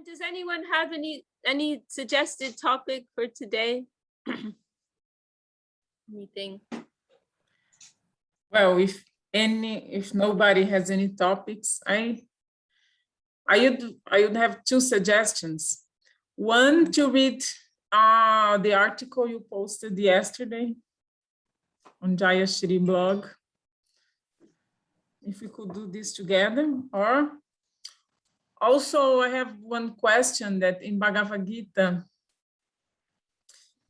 Does anyone have any suggested topic for today? Anything? Well, if nobody has any topics, I would have two suggestions. One, to read the article you posted yesterday on Jayashri blog. If we could do this together, or also I have one question that in Bhagavad Gita,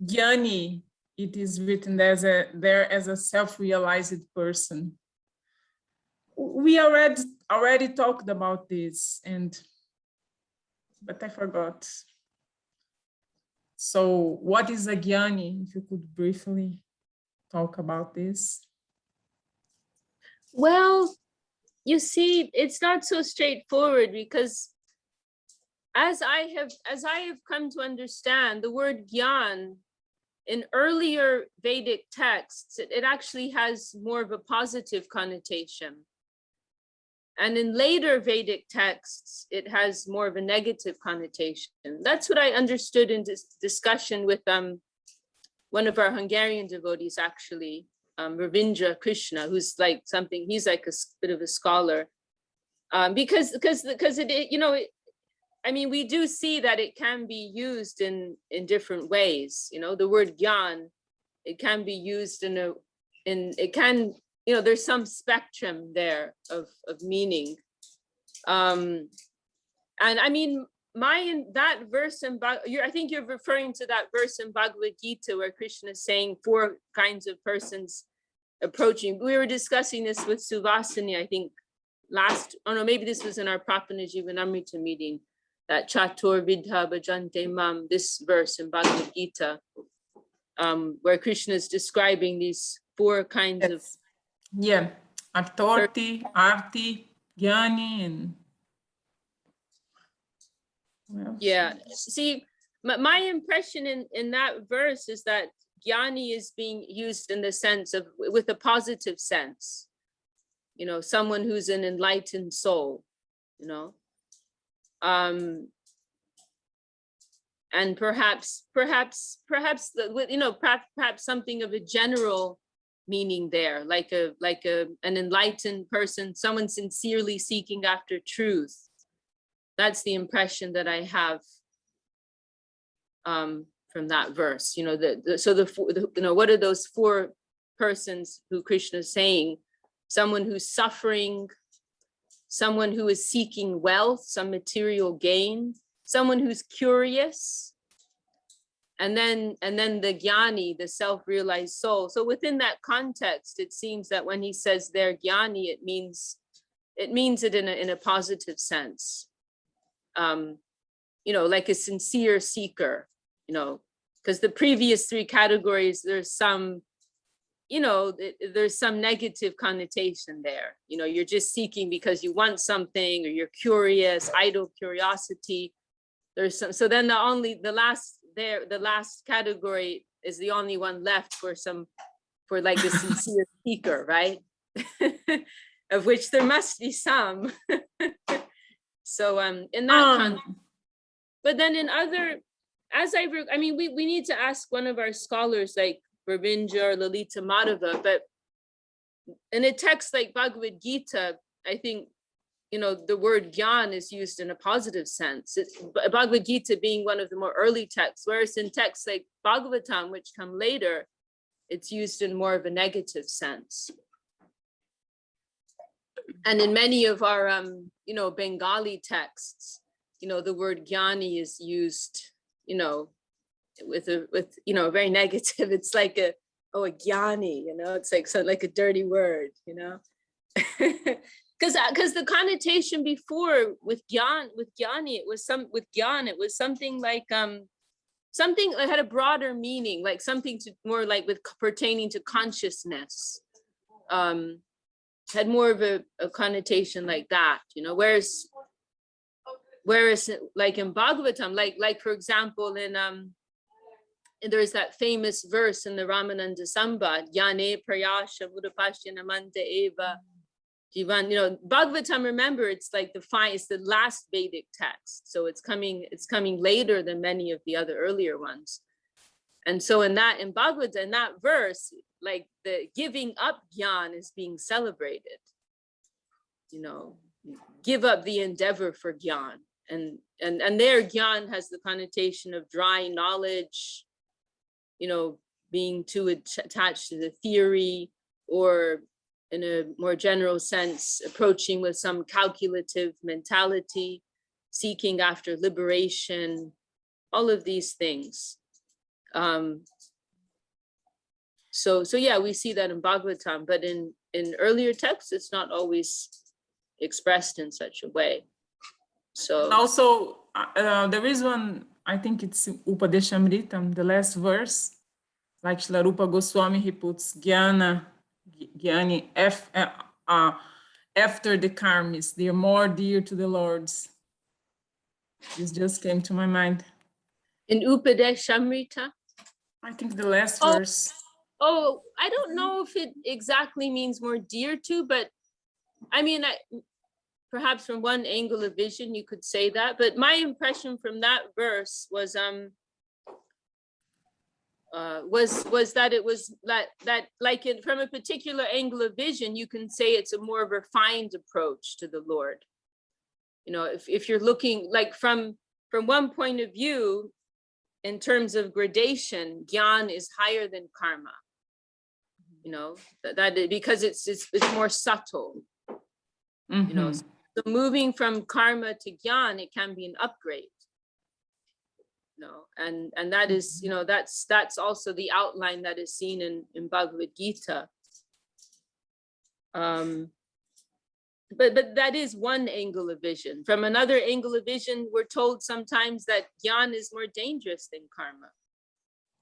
jñānī, it is written as a self-realized person. We already talked about this, but I forgot. So what is a jñānī? If you could briefly talk about this. Well, you see, it's not so straightforward, because as I have come to understand, the word jnān in earlier Vedic texts, it actually has more of a positive connotation. And in later Vedic texts, it has more of a negative connotation. That's what I understood in this discussion with one of our Hungarian devotees, actually, Ravindra Krishna, who's like something, he's like a bit of a scholar, because it, I mean, we do see that it can be used in different ways. The word jnān, it can be used it can, there's some spectrum there of meaning. And I mean, that verse in I think you're referring to that verse in Bhagavad Gita where Krishna is saying 4 kinds of persons approaching. We were discussing this with Suvasini, I think maybe this was in our Prapana Jivanamrita meeting, that Chatur Vidha Bhajante Mam, this verse in Bhagavad Gita, where Krishna is describing these 4 kinds of. Yeah, Artorti, Arti, jñānī, and. Yeah, see, my impression in that verse is that jñānī is being used in the sense of, with a positive sense, someone who's an enlightened soul, and perhaps something of a general meaning there, like an enlightened person, someone sincerely seeking after truth. That's the impression that I have from that verse. What are those 4 persons who Krishna is saying? Someone who's suffering, someone who is seeking wealth, some material gain, someone who's curious, and then the jñānī, the self-realized soul. So within that context, it seems that when he says they're jñānī, it means it in a positive sense. Like a sincere seeker, because the previous 3 categories, there's some negative connotation there. You're just seeking because you want something, or you're curious, idle curiosity. There's some, so then the last category is the only one left for like the sincere seeker, right? Of which there must be some. So in that context, but then in other, we need to ask one of our scholars like Ravindra or Lalita Madhava, but in a text like Bhagavad Gita, I think, the word jnān is used in a positive sense. Bhagavad Gita being one of the more early texts, whereas in texts like Bhagavatam, which come later, it's used in more of a negative sense. And in many of our, Bengali texts, the word jñānī is used, with very negative. It's like a jñānī, it's like a dirty word, because the connotation before with jñānī, it was something like something that had a broader meaning, like something more like pertaining to consciousness. Had more of a connotation like that, whereas like in Bhagavatam, like for example, there's that famous verse in the Ramananda Sambad, Yane Prayasha Mudapashya Namanta Eva Jivan, Bhagavatam, remember, it's like it's the last Vedic text. So it's coming later than many of the other earlier ones. And so in Bhagavatam, in that verse, like the giving up jnana is being celebrated. Give up the endeavor for jnana. And there jnana has the connotation of dry knowledge, being too attached to the theory, or in a more general sense, approaching with some calculative mentality, seeking after liberation, all of these things. So yeah, we see that in Bhagavatam, but in earlier texts, it's not always expressed in such a way. So and also there is one, I think it's Upadeshamritam, the last verse, like Srila Rupa Goswami, he puts jnānī after the karmis, they are more dear to the Lords. This just came to my mind. In Upadeshamrita? I think the last verse. Oh, I don't know if it exactly means more dear to, but I mean, perhaps from one angle of vision, you could say that. But my impression from that verse was that it was that like from a particular angle of vision, you can say it's a more refined approach to the Lord. If you're looking like from one point of view, in terms of gradation, jnana is higher than karma. That because it's more subtle. Mm-hmm. So moving from karma to jnana, it can be an upgrade. And that is, that's also the outline that is seen in Bhagavad Gita. But that is one angle of vision. From another angle of vision, we're told sometimes that jnana is more dangerous than karma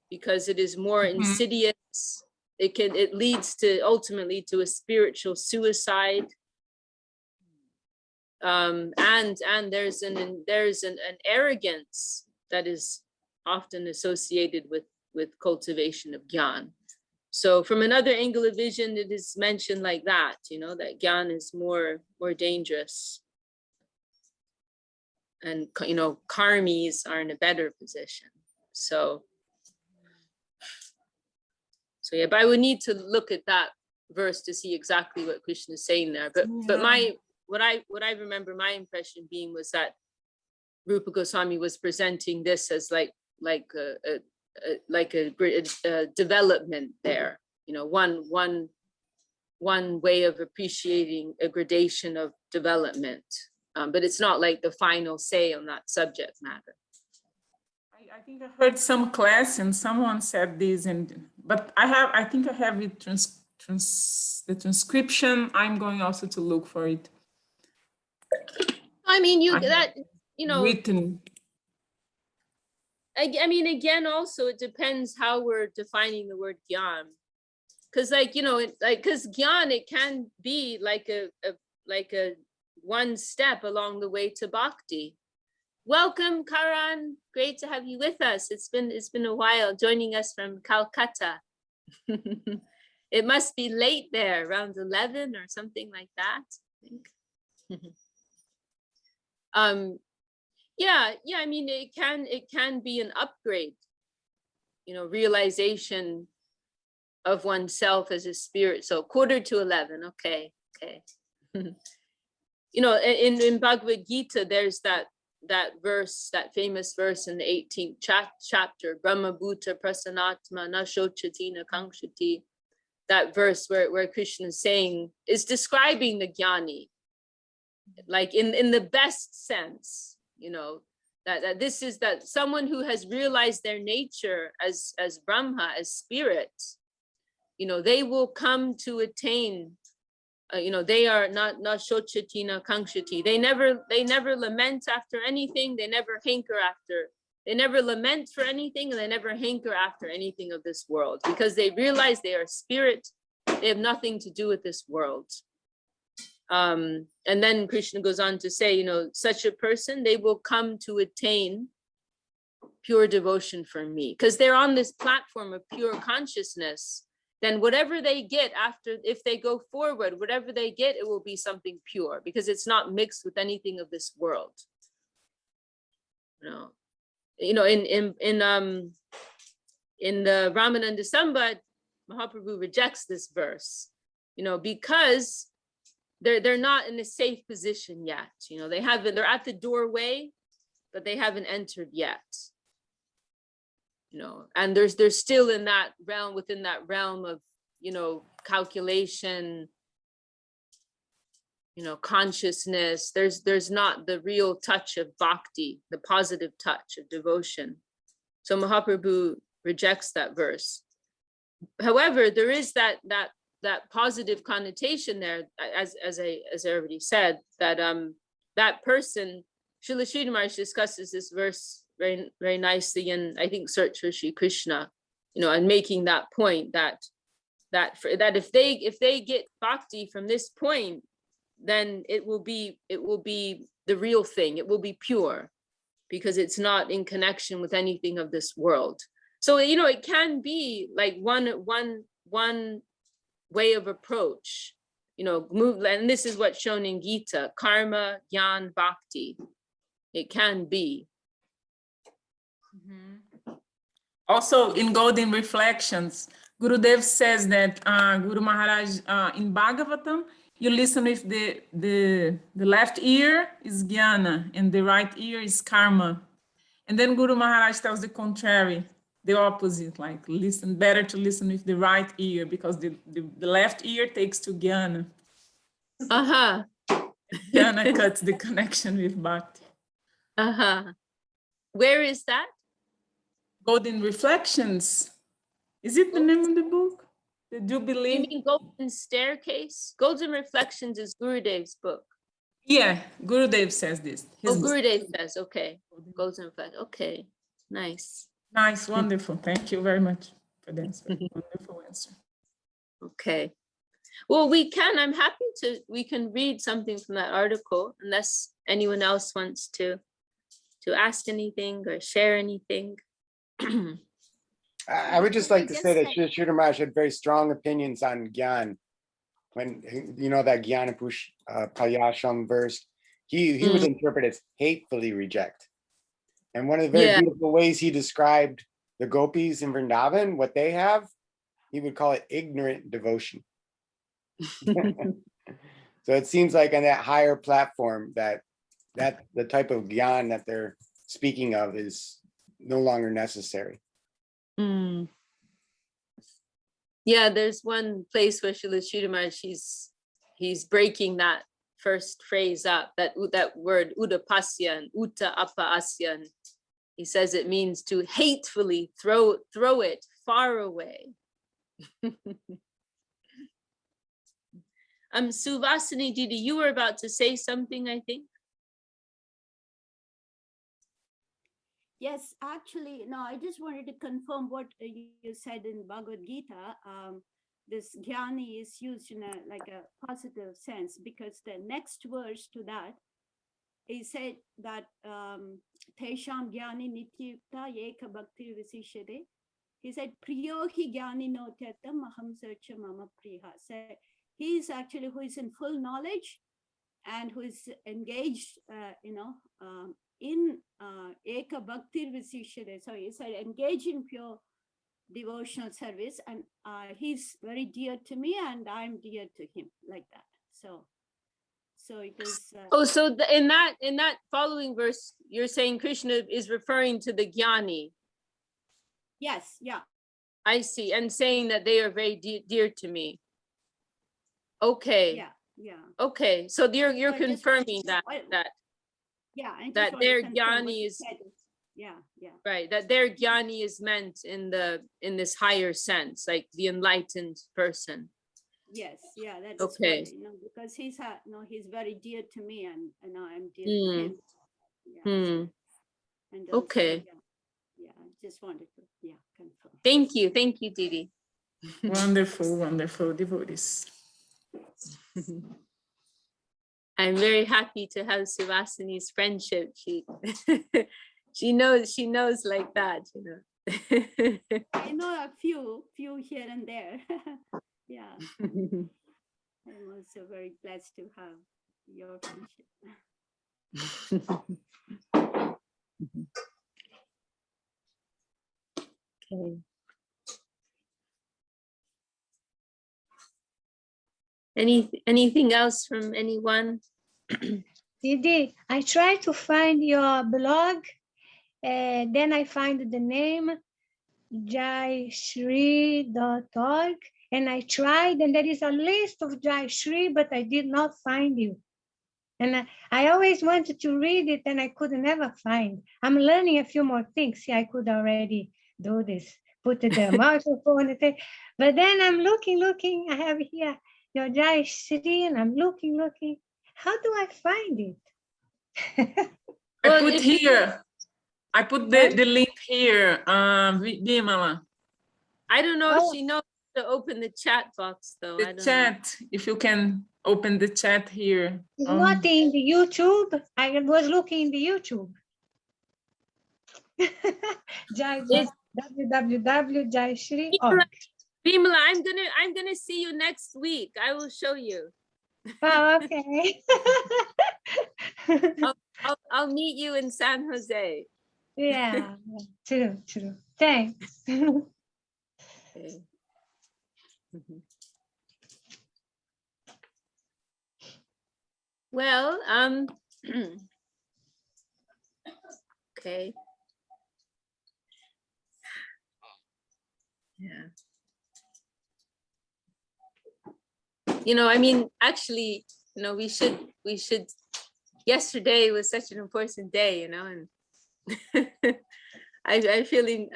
because it is more insidious. It leads ultimately to a spiritual suicide. And there's an arrogance that is often associated with cultivation of jnana. So from another angle of vision, it is mentioned like that, that jnana is more dangerous. And, karmis are in a better position. So yeah, but I would need to look at that verse to see exactly what Krishna is saying there. But what I remember my impression being was that Rupa Goswami was presenting this as like a development there, one way of appreciating a gradation of development, but it's not like the final say on that subject matter. I think I heard some class and someone said this, but I think I have it the transcription. I'm going also to look for it. I mean, written. I mean, again, also it depends how we're defining the word jnana, because because jnana, it can be like a one step along the way to bhakti. Welcome, Karan. Great to have you with us. It's been a while, joining us from Calcutta. It must be late there, around 11 or something like that, I think. Yeah, I mean, it can be an upgrade, realization of oneself as a spirit. So 11:15, okay. In Bhagavad Gita, there's that verse, that famous verse in the 18th chapter, Brahma Bhuta Prasanatma na shochati na kankshati. That verse where Krishna is describing the jnānī, like in the best sense, that this is that someone who has realized their nature as Brahma, as spirit, they will come to attain. They are not shochati na kankshati. They never lament after anything. They never lament for anything, and they never hanker after anything of this world, because they realize they are spirit. They have nothing to do with this world. And then Krishna goes on to say, such a person, they will come to attain pure devotion for me, because they're on this platform of pure consciousness. then whatever they get after, if they go forward, whatever they get, it will be something pure, because it's not mixed with anything of this world. In the Ramananda Samvad, Mahaprabhu rejects this verse, because they're not in a safe position yet. They're at the doorway, but they haven't entered yet. And they're still in that realm, within that realm of, calculation, consciousness. There's not the real touch of bhakti, the positive touch of devotion. So Mahaprabhu rejects that verse. However, there is that positive connotation there, as I already said, that that person, Srila Sridhar Maharaj discusses this verse very, very nicely, and I think Search for Shri Krishna, and making that point that if they get bhakti from this point, then it will be the real thing. It will be pure, because it's not in connection with anything of this world. So it can be like one way of approach, move, and this is what's shown in Gita: karma, jnān, bhakti. It can be. Mm-hmm. Also, in Golden Reflections, Gurudev says that Guru Maharaj, in Bhagavatam, you listen with the left ear is jnana and the right ear is karma. And then Guru Maharaj tells the contrary, the opposite, like better to listen with the right ear, because the left ear takes to jnana. Uh-huh. Jnana cuts the connection with bhakti. Uh-huh. Where is that? Golden Reflections. Is it the name of the book? The Jubilee? You mean Golden Staircase? Golden Reflections is Gurudev's book. Yeah, Gurudev says this. Gurudev says, okay. Golden Reflections, okay. Nice. Nice, wonderful. Thank you very much for the answer. Wonderful answer. Okay. Well, we can read something from that article, unless anyone else wants to ask anything or share anything. I would just like to say that Srila Sridhar Maharaj had very strong opinions on Gyan. When, that Gyana Palyasham verse, he would interpret it as hatefully reject. And one of the very beautiful ways he described the gopis in Vrindavan, what they have, he would call it ignorant devotion. So it seems like on that higher platform that the type of Gyan that they're speaking of is no longer necessary. Mm. Yeah, there's one place where Srila Sridhar Maharaj, he's breaking that first phrase up, that word udapasyan, uta apasyan. He says it means to hatefully throw it far away. Suvasini Didi, you were about to say something, I think. Yes, actually, no, I just wanted to confirm what you said in Bhagavad Gita. This jnānī is used in a positive sense, because the next verse to that, he said that Tesham jnānī nityukta eka bhakti visishyate. He said, Priyo hi jnānī notyatam aham sarcha mama priha. So he's actually who is in full knowledge and who is engaged, in eka bhakti visishyate. So he said, engage in pure devotional service, and he's very dear to me and I'm dear to him, like that. So it is in that following verse, you're saying Krishna is referring to the jnānī. Yes, yeah, I see, and saying that they are very dear to me. Okay. Yeah. Okay, so you're confirming that yeah, that their jnānī is right, that their jnānī is meant in this higher sense, like the enlightened person. Yes, yeah, that's okay. Right, because he's very dear to me, and I'm dear to him. Yeah, and also, okay. Yeah, I just wanted to confirm. Thank you, Didi. Wonderful devotees. I'm very happy to have Suvasini's friendship. She knows like that, I know a few here and there. Yeah. I'm also very blessed to have your friendship. Okay. Anything else from anyone? Didi, I tried to find your blog, then I find the name jayshri.org, and I tried, and there is a list of Jayashri, but I did not find you. And I always wanted to read it, and I could never find. I'm learning a few more things. See, I could already do this, put the microphone, but then I'm looking. I have here your Jayashri, and I'm looking. How do I find it? I put here. I put the link here, Vimala. I don't know if she knows to open the chat box though. I The don't chat, if you can open the chat here. It's not in the YouTube. I was looking in the YouTube. www.jayshri.org. Vimala, I'm gonna see you next week. I will show you. Oh, okay. I'll meet you in San Jose. Yeah, true. Thanks. Okay. Well, okay. Yeah. You know, I mean, actually, you know, we should, yesterday was such an important day, you know, and I'm feeling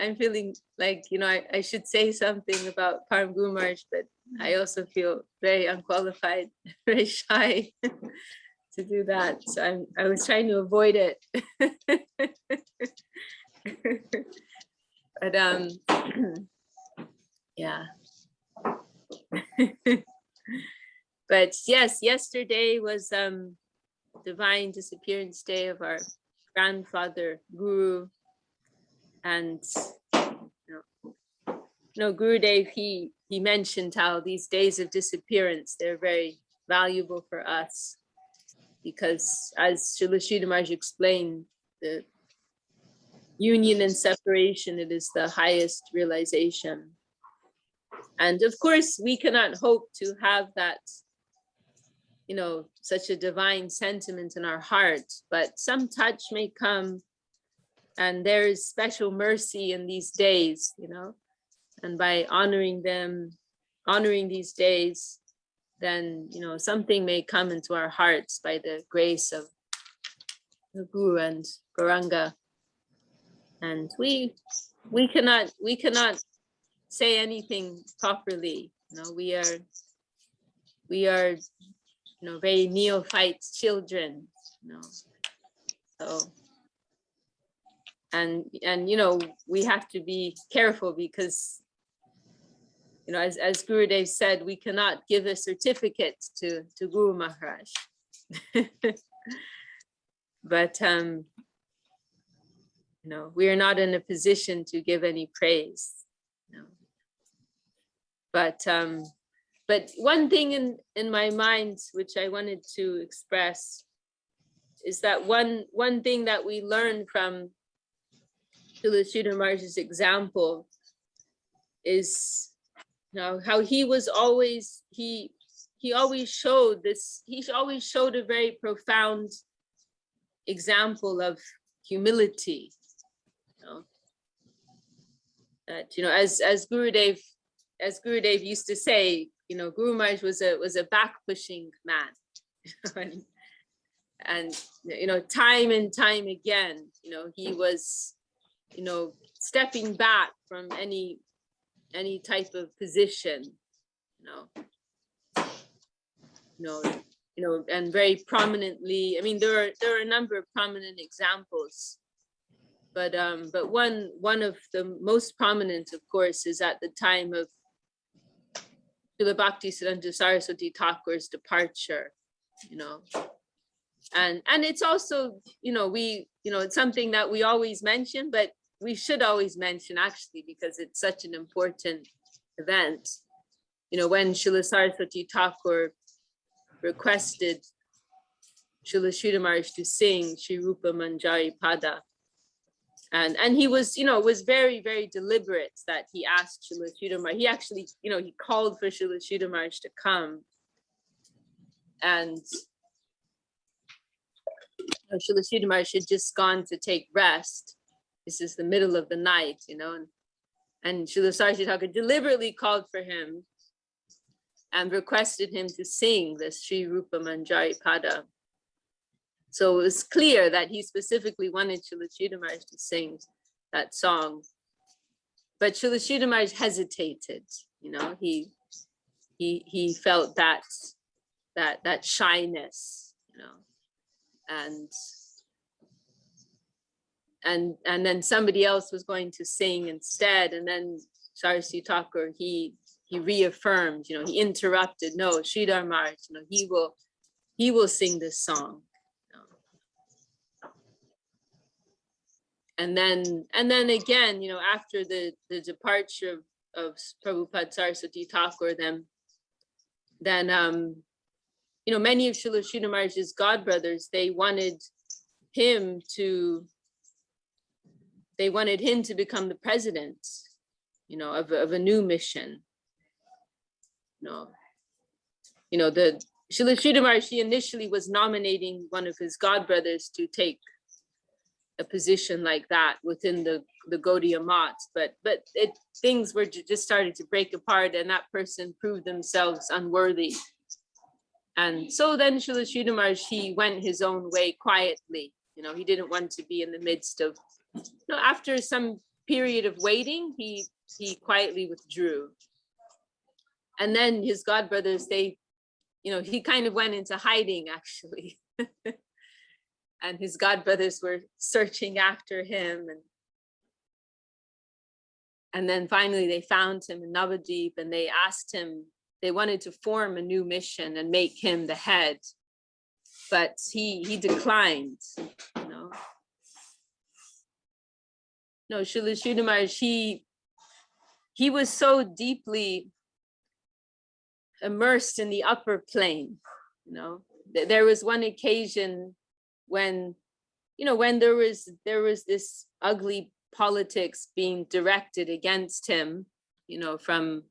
like, you know, I should say something about Param Guru Maharaj, but I also feel very unqualified, very shy to do that. So I was trying to avoid it. But yeah. But yes, yesterday was divine disappearance day of our grandfather Guru, and you know Gurudev, he mentioned how these days of disappearance, they're very valuable for us, because as Srila Sridhar Maharaj explained, the union and separation, it is the highest realization. And of course, we cannot hope to have that, you know, such a divine sentiment in our heart, but some touch may come, and there is special mercy in these days, you know, and by honoring them, honoring these days, then, you know, something may come into our hearts by the grace of the Guru and Gauranga. And we cannot say anything properly. You know, we are, you know, very neophyte children, you know. So, and you know, we have to be careful, because, you know, as Gurudev said, we cannot give a certificate to Guru Maharaj. But you know, we are not in a position to give any praise. You know. But one thing in my mind, which I wanted to express, is that one thing that we learn from Srila Sridhar Maharaj's example is, you know, how he was always, he always showed this, he always showed a very profound example of humility. You know, that, you know, as Gurudev used to say, you know, Guru Maharaj was a back pushing man. And you know, time and time again, you know, he was, you know, stepping back from any type of position, you know, and very prominently. I mean, there are a number of prominent examples, but one of the most prominent, of course, is at the time of Srila Bhaktisiddhanta Saraswati Thakur's departure, you know. And it's also, you know, it's something that we always mention, but we should always mention, actually, because it's such an important event. You know, when Srila Saraswati Thakur requested Srila Sridhar Maharaj to sing Shri Rupa Manjari Pada, and he was, you know, was very, very deliberate that he asked Srila Sridhar Maharaj. He actually, you know, he called for Srila Sridhar Maharaj to come, and Srila Sridhar Maharaj had just gone to take rest. This is the middle of the night, you know, and Srila Saraswati Thakur deliberately called for him and requested him to sing this Shri Rupa Manjari Pada. So it was clear that he specifically wanted Srila Sridhar Maharaj to sing that song. But Srila Sridhar Maharaj hesitated, you know, he felt that shyness, you know, and then somebody else was going to sing instead, and then Saraswati Thakur, he reaffirmed, you know, he interrupted, no, Sridhar Maharaj, you know, he will sing this song. You know. And then again, you know, after the departure of Prabhupada Saraswati Thakur, then you know, many of Srila Sridhar Maharaj's godbrothers, they wanted him to become the president, you know, of a new mission. You know, the Srila Sridhar Maharaj, he initially was nominating one of his godbrothers to take a position like that within the Gaudiya Math, but things were just started to break apart, and that person proved themselves unworthy. And so then Srila Sridhar Maharaj, he went his own way quietly. You know, he didn't want to be in the midst of, you know, after some period of waiting, he quietly withdrew. And then his godbrothers, they, you know, he kind of went into hiding, actually. And his godbrothers were searching after him. And then finally they found him in Navadvip, and they asked him, they wanted to form a new mission and make him the head, but he declined, you know. No, Srila Sridhar Maharaj, he was so deeply immersed in the upper plane, you know. There was one occasion when, you know, when there was this ugly politics being directed against him, you know, from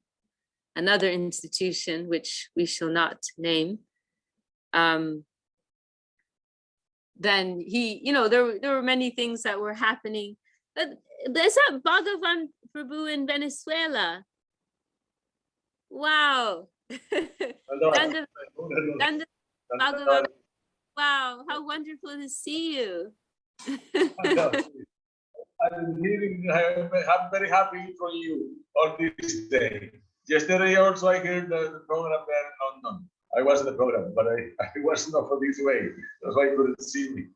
another institution, which we shall not name. Then he, you know, there were many things that were happening. There's that Bhagavan Prabhu in Venezuela. Wow. Bhagavan. Wow, how wonderful to see you. I'm hearing, I'm very happy for you on this day. Yesterday also I heard the program there in London. I was in the program, but I was not for this way. That's why you couldn't see me.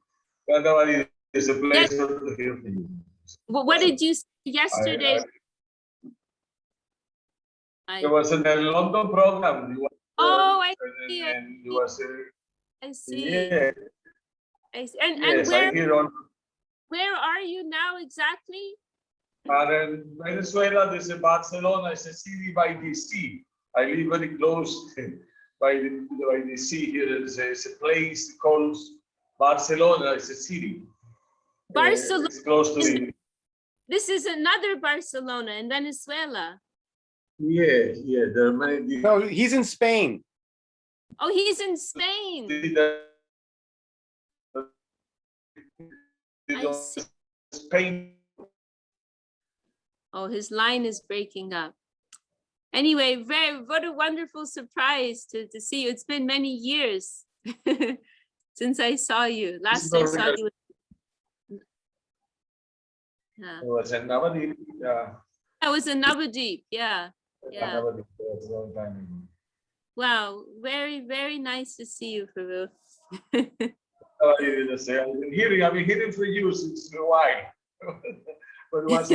But it's a pleasure to hear from you. Well, what did you say yesterday? There was a London program. Oh, I see. And you was, I see. Yeah. I see. And yes, where are you now exactly? In Venezuela, there's a Barcelona, it's a city by the sea. I live very close by the sea here. It's a place called Barcelona, it's a city. Barcelona. It's close to the... This is another Barcelona in Venezuela. Yeah, there are many... No, he's in Spain. Oh, he's in Spain. I see. Spain. Oh, his line is breaking up. Anyway, what a wonderful surprise to see you. It's been many years since I saw you. Last I saw you. Yeah. It was in Navadvip. Yeah. I was in Navadvip. Yeah. Yeah. Wow. Very, very nice to see you, Prabhu. I've been hearing for you since a while. But it was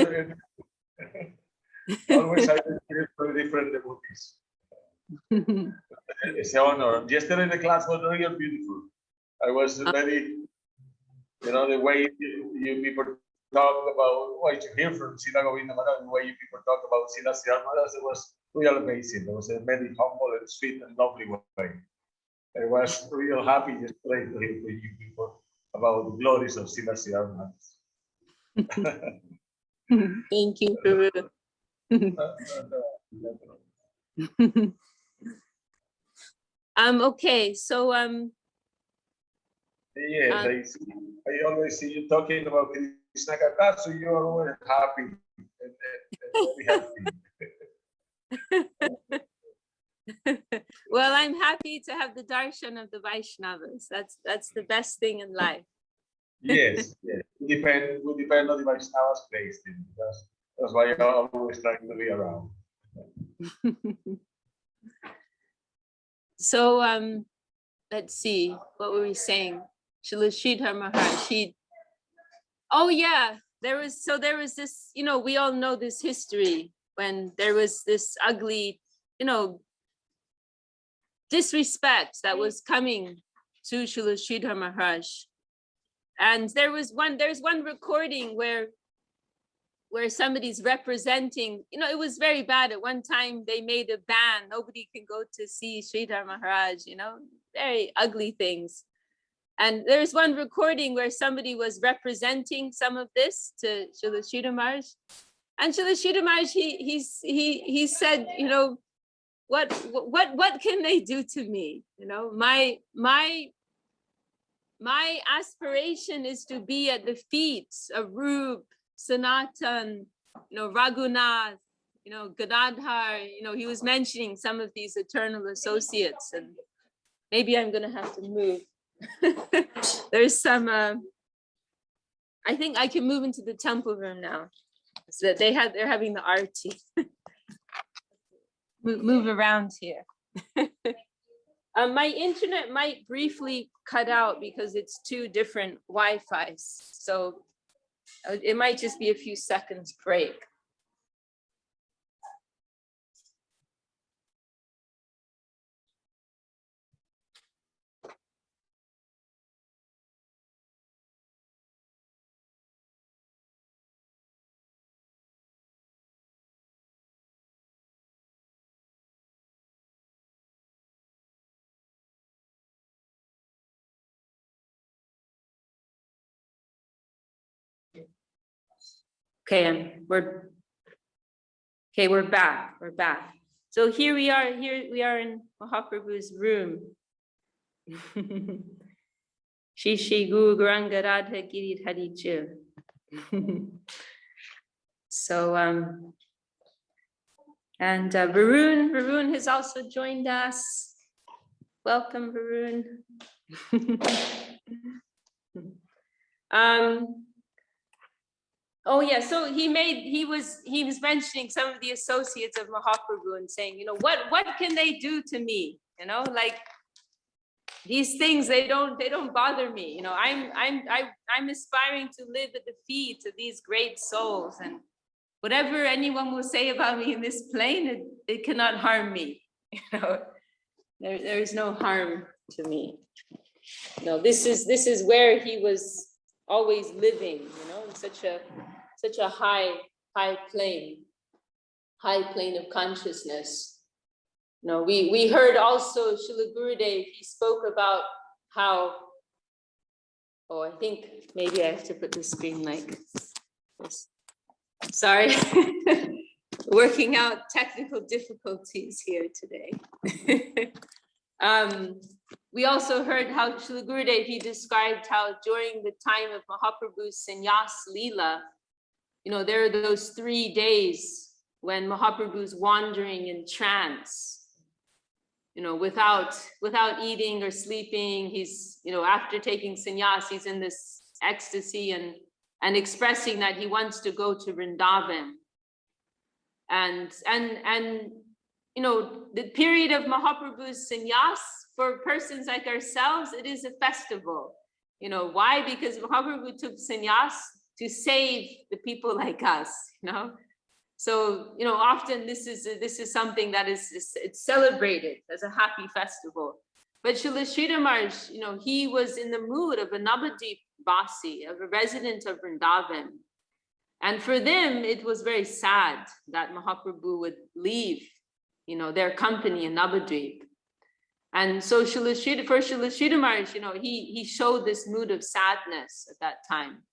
always I hear for different devotees. It's an honor. Yesterday the class was really beautiful. I was very, you know, the way you people talk about what you hear from Srila Govinda Maharaj, the way people talk about Srila Sridhar Maharaj, it was real amazing. It was a very humble and sweet and lovely way. I was real happy yesterday to hear from you people about the glories of Srila Sridhar Maharaj. Thank you, Guru. Okay, so yes, I always see you talking about Krishna Katha, so you are always happy and very happy. well, I'm happy to have the darshan of the Vaishnavas. That's the best thing in life. Yes, yes. We depend on the Vaishnava's place. That's why I'm always trying to be around. So let's see, what were we saying? Srila Sridhar Maharaj. Oh yeah, there was this, you know, we all know this history when there was this ugly, you know, disrespect that was coming to Srila Sridhar Maharaj. And there's one recording where somebody's representing, you know, it was very bad. At one time they made a ban, nobody can go to see Sridhar Maharaj, you know, very ugly things. And there's one recording where somebody was representing some of this to Srila Sridhar Maharaj. And Srila Sridhar Maharaj, he said, you know, what can they do to me? You know, my aspiration is to be at the feet of Rup, Sanatan, you know, Raghunath, you know, Gadadhar, you know, he was mentioning some of these eternal associates, and maybe I'm gonna have to move. There's some, I think I can move into the temple room now. So that they're having the arti. move around here. My internet might briefly cut out because it's two different Wi-Fis. So it might just be a few seconds break. Okay, we're back. So here we are in Mahaprabhu's room. Shishi Guru Grangaradha Giridharichu. So and Varun has also joined us. Welcome, Varun. Oh yeah, so he was mentioning some of the associates of Mahaprabhu and saying, you know, what can they do to me? You know, like these things, they don't bother me. You know, I'm aspiring to live at the feet of these great souls, and whatever anyone will say about me in this plane, it cannot harm me. You know, there is no harm to me. No, this is where he was always living, you know, in such a high plane of consciousness. You know, we heard also Srila Gurudev, he spoke about how, I think maybe I have to put the screen like this. Sorry, working out technical difficulties here today. We also heard how Srila Gurudev, he described how during the time of Mahaprabhu's sannyas Leela, you know, there are those 3 days when Mahaprabhu's wandering in trance, you know, without eating or sleeping. He's, you know, after taking sannyas, he's in this ecstasy and expressing that he wants to go to Vrindavan. And you know, the period of Mahaprabhu's sannyas, for persons like ourselves, it is a festival. You know, why? Because Mahaprabhu took sannyas to save the people like us, you know. So, you know, often this is something that it's celebrated as a happy festival. But Srila Sridhar Maharaj, you know, he was in the mood of a Navadvip Vasi, of a resident of Vrindavan. And for them, it was very sad that Mahaprabhu would leave, their company in Navadvip. And so Srila Sridhar Maharaj, he showed this mood of sadness at that time.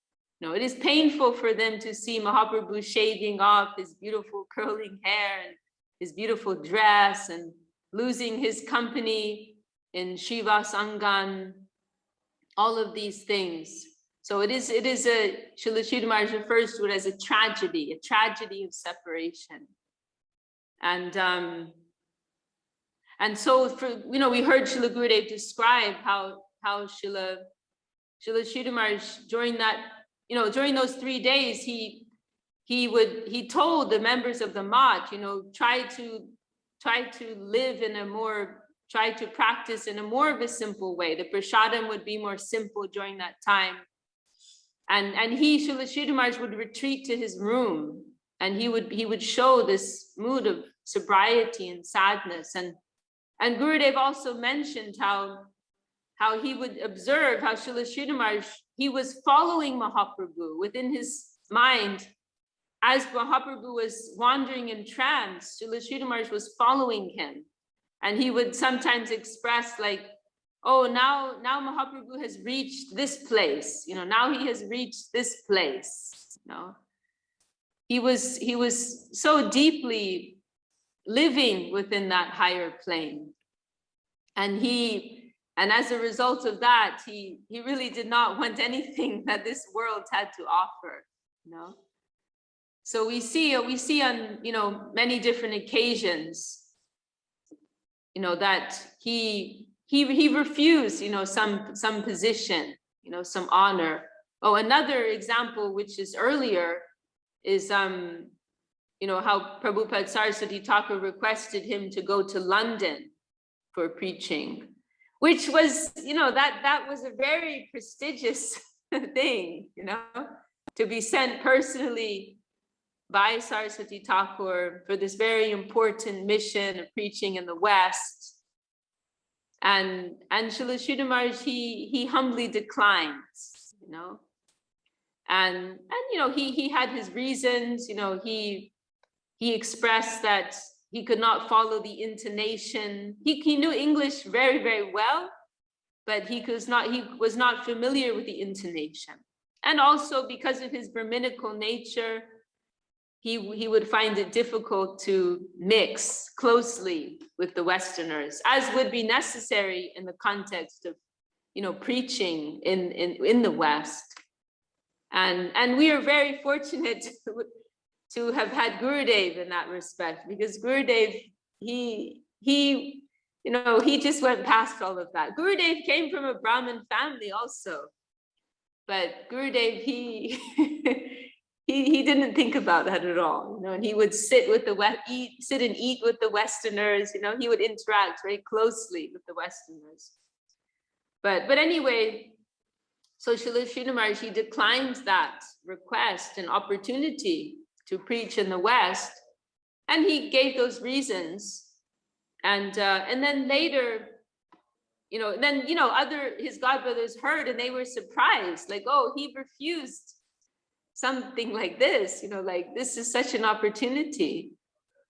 It is painful for them to see Mahaprabhu shaving off his beautiful curling hair and his beautiful dress and losing his company in Shiva Sangan, all of these things. So it is Srila Sridhar Maharaj refers to it as a tragedy of separation. And so we heard Srila Gurudev describe how Srila Sridhar Maharaj during those 3 days, he told the members of the Math, try to practice in a more of a simple way. The prasadam would be more simple during that time. And Srila Sridhar Maharaj would retreat to his room, and he would show this mood of sobriety and sadness. And Gurudev also mentioned how he would observe how Srila Sridhar Maharaj, he was following Mahaprabhu within his mind. As Mahaprabhu was wandering in trance, Srila Sridhar Maharaj was following him. And he would sometimes express like, oh, now Mahaprabhu has reached this place, now he has reached this place. He was so deeply living within that higher plane. And as a result of that, he really did not want anything that this world had to offer, So we see on, many different occasions, that he refused, some position, some honor. Oh, another example, which is earlier, is, how Prabhupada Saraswati Thakur requested him to go to London for preaching, which was, that was a very prestigious thing, to be sent personally by Saraswati Thakur for this very important mission of preaching in the West. And Srila Sridhar Maharaj, he humbly declined, and he had his reasons, he expressed that he could not follow the intonation. He knew English very, very well, but he was not familiar with the intonation. And also because of his Brahminical nature, he would find it difficult to mix closely with the Westerners, as would be necessary in the context of, preaching in the West. And we are very fortunate to have had Gurudev in that respect, because Gurudev, he just went past all of that. Gurudev came from a Brahmin family also, but Gurudev, he didn't think about that at all, and he would sit and eat with the Westerners, he would interact very closely with the Westerners. But anyway, so Srila Sridhar Maharaj, he declined that request and opportunity to preach in the West, and he gave those reasons. And then later, his godbrothers heard, and they were surprised, like, oh, he refused something like this, like this is such an opportunity.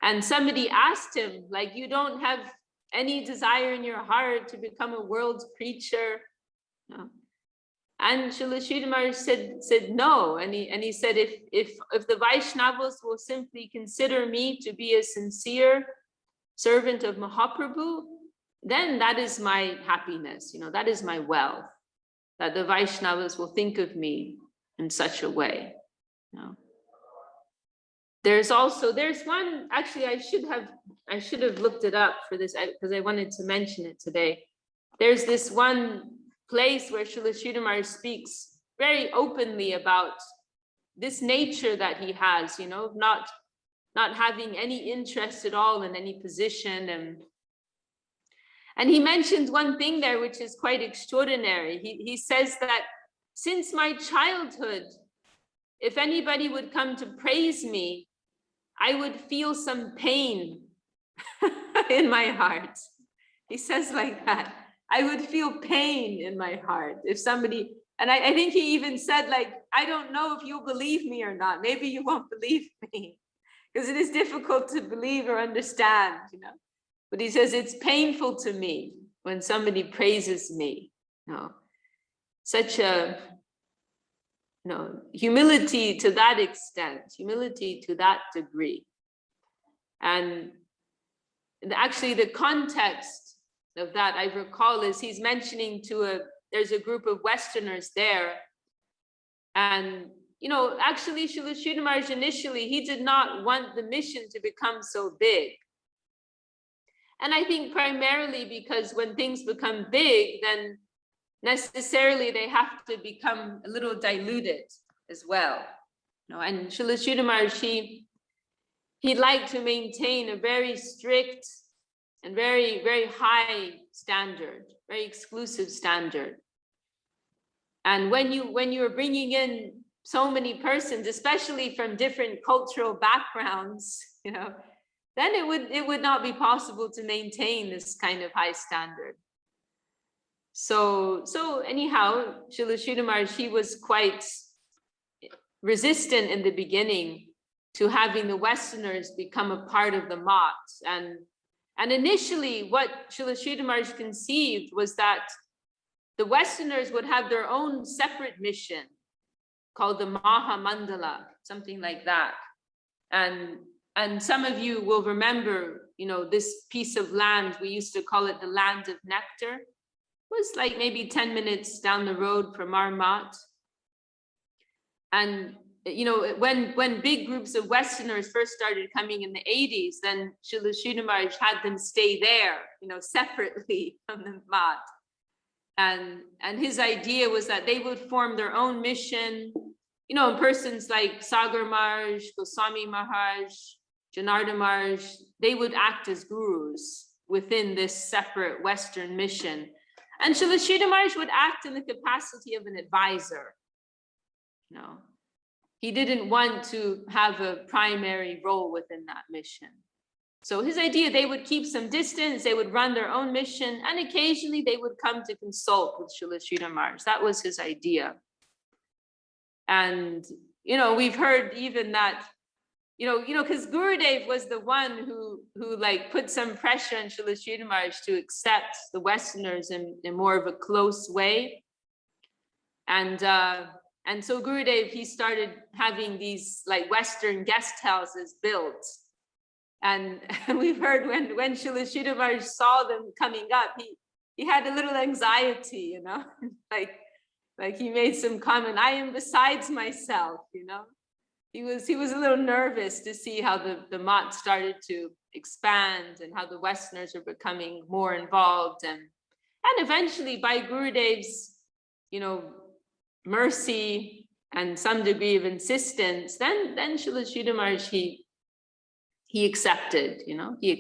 And somebody asked him, like, you don't have any desire in your heart to become a world preacher? No. And Srila Sridhar Maharaj said no. And he said, if the Vaishnavas will simply consider me to be a sincere servant of Mahaprabhu, then that is my happiness, that is my wealth, that the Vaishnavas will think of me in such a way. There's one, actually I should have looked it up for this, because I wanted to mention it today. There's this one place where Srila Sridhar Maharaj speaks very openly about this nature that he has, not having any interest at all in any position. And he mentions one thing there which is quite extraordinary. He says that since my childhood, if anybody would come to praise me, I would feel some pain in my heart. He says like that. I would feel pain in my heart if somebody, And I think he even said, like, I don't know if you'll believe me or not. Maybe you won't believe me, because it is difficult to believe or understand, you know. But he says, it's painful to me when somebody praises me. You know, such a, you know, humility to that extent, humility to that degree. And actually the context of that, I recall, is he's mentioning to there's a group of Westerners there. And, you know, actually Srila Sridhar Maharaj initially, he did not want the mission to become so big. And I think primarily because when things become big, then necessarily they have to become a little diluted as well. You know, and Srila Sridhar Maharaj, he liked to maintain a very strict and very, very high standard, very exclusive standard. And when you are bringing in so many persons, especially from different cultural backgrounds, you know, then it would not be possible to maintain this kind of high standard. So anyhow, Srila Sridhar Maharaj, he was quite resistant in the beginning to having the Westerners become a part of the Math. And initially what Srila Sridhar Maharaj conceived was that the Westerners would have their own separate mission called the Maha Mandala, something like that. And some of you will remember, you know, this piece of land, we used to call it the land of nectar. It was like maybe 10 minutes down the road from our Mat. And, you know, when big groups of Westerners first started coming in the 80s, then Srila Sridhar Maharaj had them stay there, you know, separately from the Mat. And his idea was that they would form their own mission, you know, persons like Sagar Maharaj, Goswami Maharaj, Janardhan Maharaj, they would act as gurus within this separate Western mission. And Srila Sridhar Maharaj would act in the capacity of an advisor. You know, he didn't want to have a primary role within that mission. So his idea, they would keep some distance, they would run their own mission, and occasionally they would come to consult with Srila Sridhar Maharaj. That was his idea. And, you know, we've heard even that, you know, because Gurudev was the one who like put some pressure on Srila Sridhar Maharaj to accept the Westerners in more of a close way. And so Gurudev, he started having these like Western guest houses built. And we've heard when Srila Sridhar Maharaj saw them coming up, he had a little anxiety, you know, like he made some comment, I am besides myself, you know. He was a little nervous to see how the Mat started to expand and how the Westerners are becoming more involved. And eventually by Gurudev's, you know, mercy and some degree of insistence, then Srila Sridhar Maharaj, he accepted, you know, you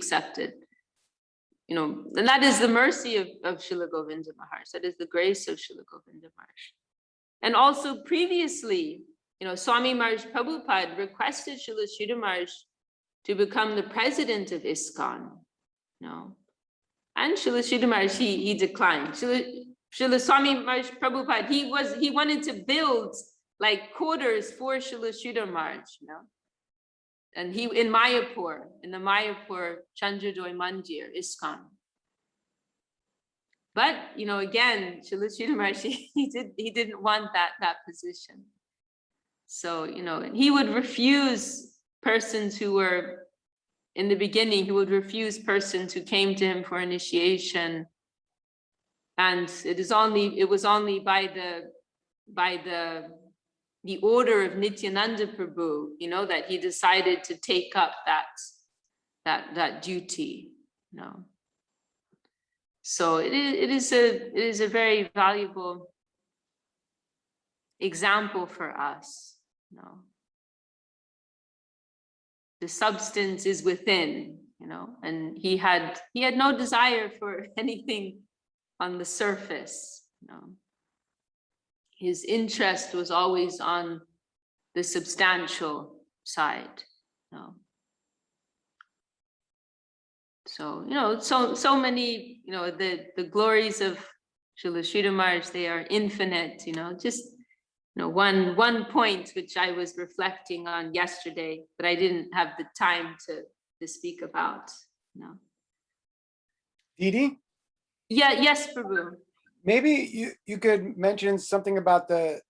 know, and that is the mercy of Srila Govinda Maharaj. That is the grace of Srila Govinda Maharaj. And also previously, you know, Swami Maharaj Prabhupada requested Srila Sridhar Maharaj to become the president of ISKCON, you know, and Srila Sridhar Maharaj, he declined. Srila Swami Maharaj Prabhupada, he wanted to build like quarters for Srila Sridhar Maharaj, you know. And he in Mayapur, in the Mayapur Chandradoy Mandir, ISKCON. But, you know, again, Srila Sridhar Maharaj, he didn't want that position. So, you know, he would refuse persons who were, in the beginning, he would refuse persons who came to him for initiation. And it was only by the order of Nityananda Prabhu, you know, that he decided to take up that duty, you know. So it is a very valuable example for us, you know. The substance is within, you know, and he had no desire for anything on the surface, you know. His interest was always on the substantial side, you know. So, you know, so many, you know, the glories of Srila Sridhar Maharaj, they are infinite, just one point which I was reflecting on yesterday, but I didn't have the time to speak about. Didi? Yeah, yes, Prabhu. Maybe you could mention something about the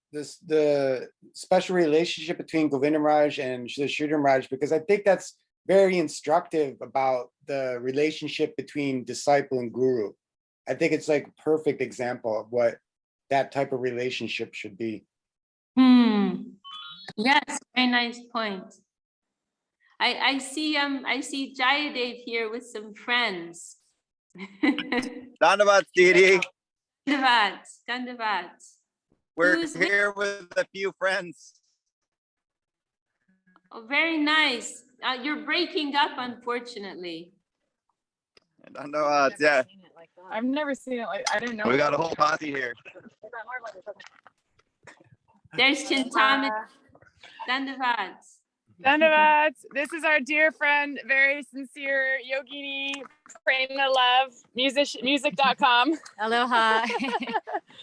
special relationship between Govinda Maharaj and Sridhar Maharaj, because I think that's very instructive about the relationship between disciple and guru. I think it's like a perfect example of what that type of relationship should be. Yes, very nice point. I see Jayadev here with some friends. Dandavad, Didi. Dandavad. We're Who's here with a few friends. Oh, very nice. You're breaking up, unfortunately. Dandavad, yeah. I've never seen it like, I didn't know. We got a whole posse here. There's Chintamani. Dandavad. Dandavad. This is our dear friend, very sincere yogini, prema love, music.com. Aloha.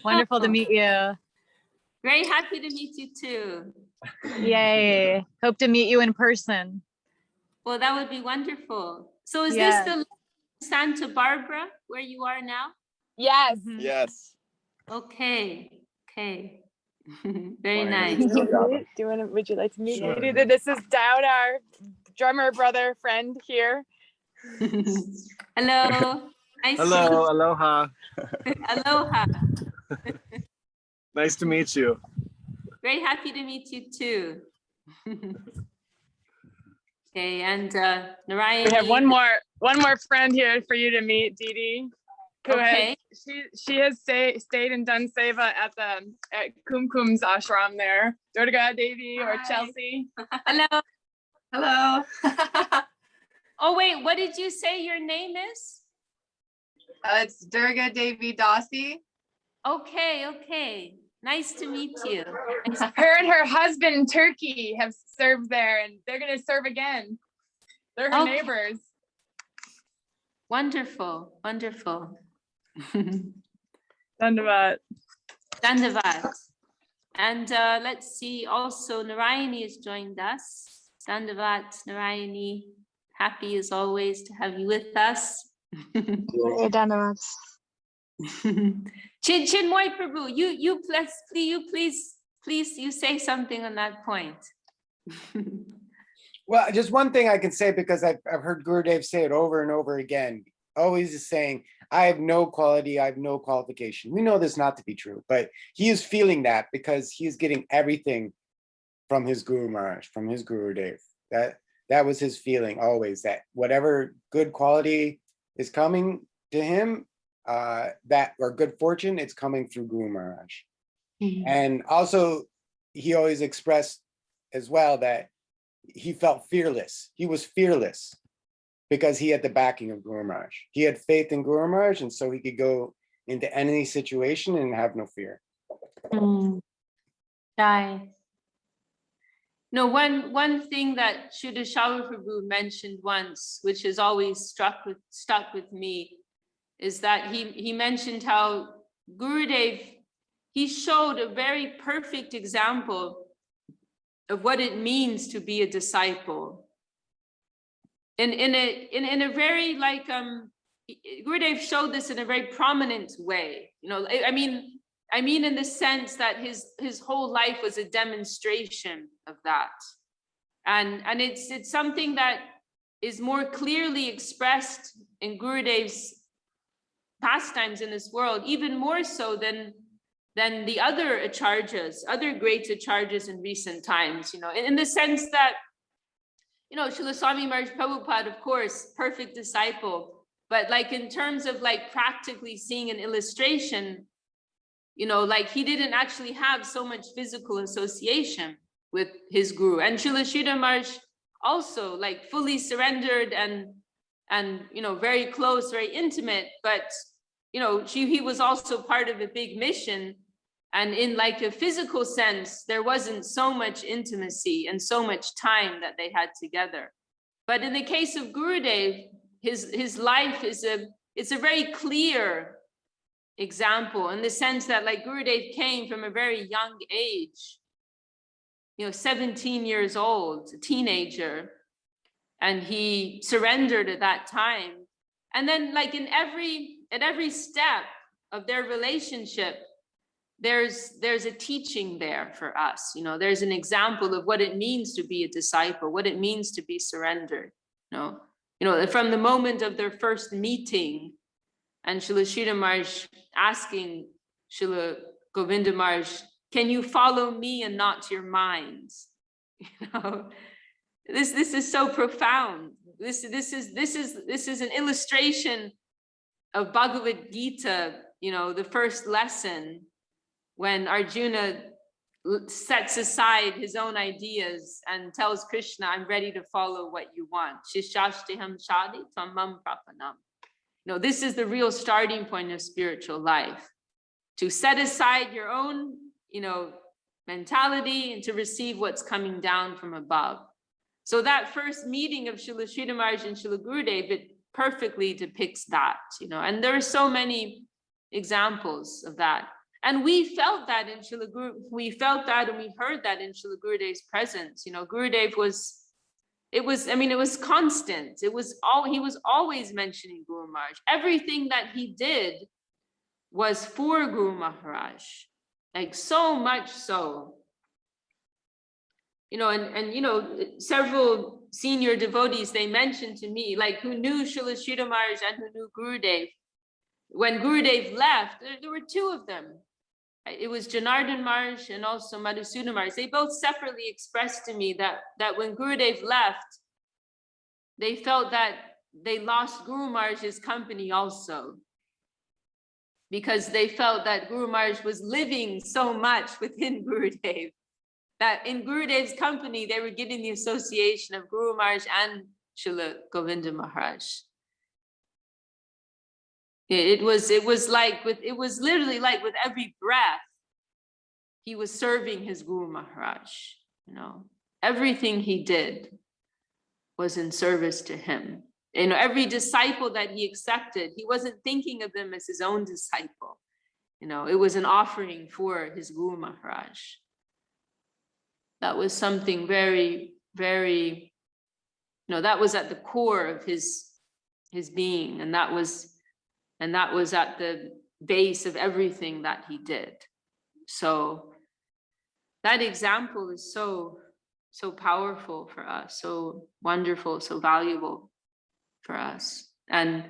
Wonderful to meet you. Very happy to meet you too. Yay. Hope to meet you in person. Well, that would be wonderful. So is this the Santa Barbara where you are now? Yes. Yes. Okay. Very nice. Would you like to meet me? This is Dowd, our drummer brother friend here. Hello. Nice Hello, aloha. Aloha. Nice to meet you. Very happy to meet you too. Okay, and Narayani. We have one more friend here for you to meet, Didi. Okay. She has stayed and done seva at Kumkum's ashram there. Durga, Devi, or Chelsea. Hello. Hello. Oh wait, what did you say your name is? It's Durga Devi Dasi. Okay. Nice to meet you. Her and her husband, Turkey, have served there, and they're going to serve again. They're her neighbors. Wonderful. Dandavad. And let's see, also Narayani has joined us. Dandavad, Narayani, happy as always to have you with us. Dandavad. Chinmoy Prabhu, you please you say something on that point. Well, just one thing I can say, because I've heard Gurudev say it over and over again, always is saying, I have no quality, I have no qualification. We know this not to be true, but he is feeling that because he is getting everything from his Guru Maharaj, from his Gurudev. That was his feeling always, that whatever good quality is coming to him, or good fortune, it's coming through Guru Maharaj. And also, he always expressed as well that he felt fearless. He was fearless because he had the backing of Guru Maharaj. He had faith in Guru Maharaj, and so he could go into any situation and have no fear. Jai. No, one thing that Shuddha Shaula Prabhu mentioned once, which has always stuck with me, is that he mentioned how Gurudev, he showed a very perfect example of what it means to be a disciple. In a very Gurudev showed this in a very prominent way. I mean in the sense that his whole life was a demonstration of that. And it's something that is more clearly expressed in Gurudev's pastimes in this world, even more so than the other acharyas, other great acharyas in recent times, in the sense that, Srila Swami Maharaj Prabhupada, of course, perfect disciple, but in terms of practically seeing an illustration, he didn't actually have so much physical association with his guru. And Srila Sridhar Maharaj also fully surrendered and very close, very intimate, but he was also part of a big mission. And in a physical sense, there wasn't so much intimacy and so much time that they had together. But in the case of Gurudev, his life it's a very clear example in the sense that like Gurudev came from a very young age, 17 years old, a teenager, and he surrendered at that time. And then like at every step of their relationship, there's a teaching there for us. There's an example of what it means to be a disciple, what it means to be surrendered. From the moment of their first meeting, and Srila Sridhar Maharaj asking Srila Govinda Maharaj, can you follow me and not your minds? This is so profound. This is an illustration of Bhagavad Gita, the first lesson, when Arjuna sets aside his own ideas and tells Krishna, I'm ready to follow what you want. Shishashtiham shadi tamam prapanam. This is the real starting point of spiritual life, to set aside your own, mentality and to receive what's coming down from above. So that first meeting of Srila Sridhar Maharaj and Srila Gurudev, it perfectly depicts that, and there are so many examples of that. And we felt that in Srila Guru, we felt that and we heard that in Srila Gurudev's presence. Gurudev it was constant. He was always mentioning Guru Maharaj. Everything that he did was for Guru Maharaj, like so much so. And several senior devotees, they mentioned to me, like who knew Srila Sridhar Maharaj and who knew Gurudev. When Gurudev left, there were two of them. It was Janardhan Maharaj and also Madhusudan Maharaj. They both separately expressed to me that when Gurudev left, they felt that they lost Guru Maharaj's company also, because they felt that Guru Maharaj was living so much within Gurudev, that in Gurudev's company, they were getting the association of Guru Maharaj and Srila Govinda Maharaj. It was literally like with every breath, he was serving his Guru Maharaj. Everything he did was in service to him. Every disciple that he accepted, he wasn't thinking of them as his own disciple. It was an offering for his Guru Maharaj. That was something very, very, that was at the core of his being, and that was at the base of everything that he did. So that example is so powerful for us, so wonderful, so valuable for us, and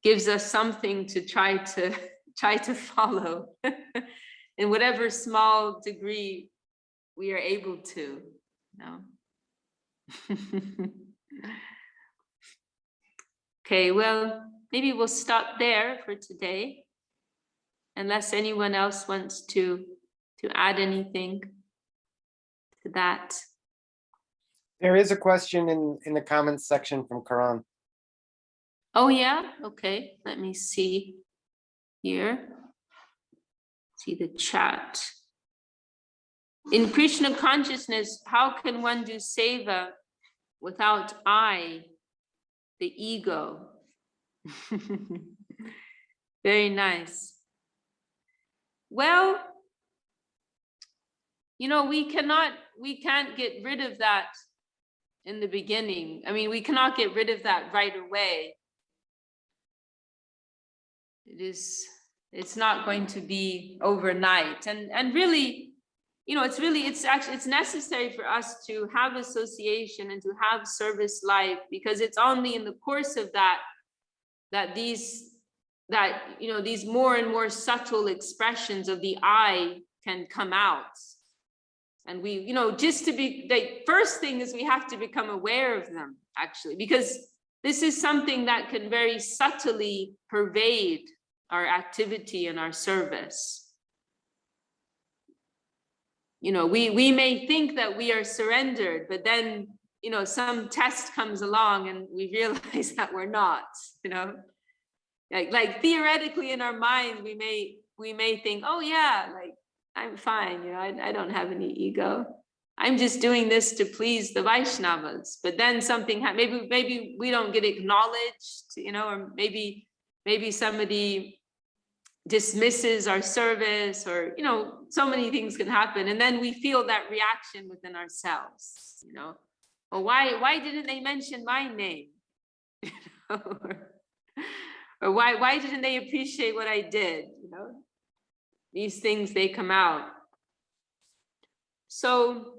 gives us something to try to follow in whatever small degree we are able to. Okay, well, maybe we'll stop there for today, unless anyone else wants to add anything to that. There is a question in the comments section from Karan. Oh yeah, okay, let me see here. See the chat. In Krishna consciousness, how can one do seva without I, the ego? Very nice. Well, we can't get rid of that in the beginning. We cannot get rid of that right away. It's not going to be overnight. And really, it's necessary for us to have association and to have service life, because it's only in the course of that these more and more subtle expressions of the I can come out. And we, just to be, the first thing is we have to become aware of them, actually, because this is something that can very subtly pervade our activity and our service. We may think that we are surrendered, but then, some test comes along and we realize that we're not, like theoretically in our mind, we may think, oh yeah, like I'm fine, I don't have any ego. I'm just doing this to please the Vaishnavas. But then something maybe we don't get acknowledged, or maybe somebody dismisses our service, or, you know, so many things can happen. And then we feel that reaction within ourselves, you know, well, why didn't they mention my name? Or why didn't they appreciate what I did? You know, these things, they come out. So,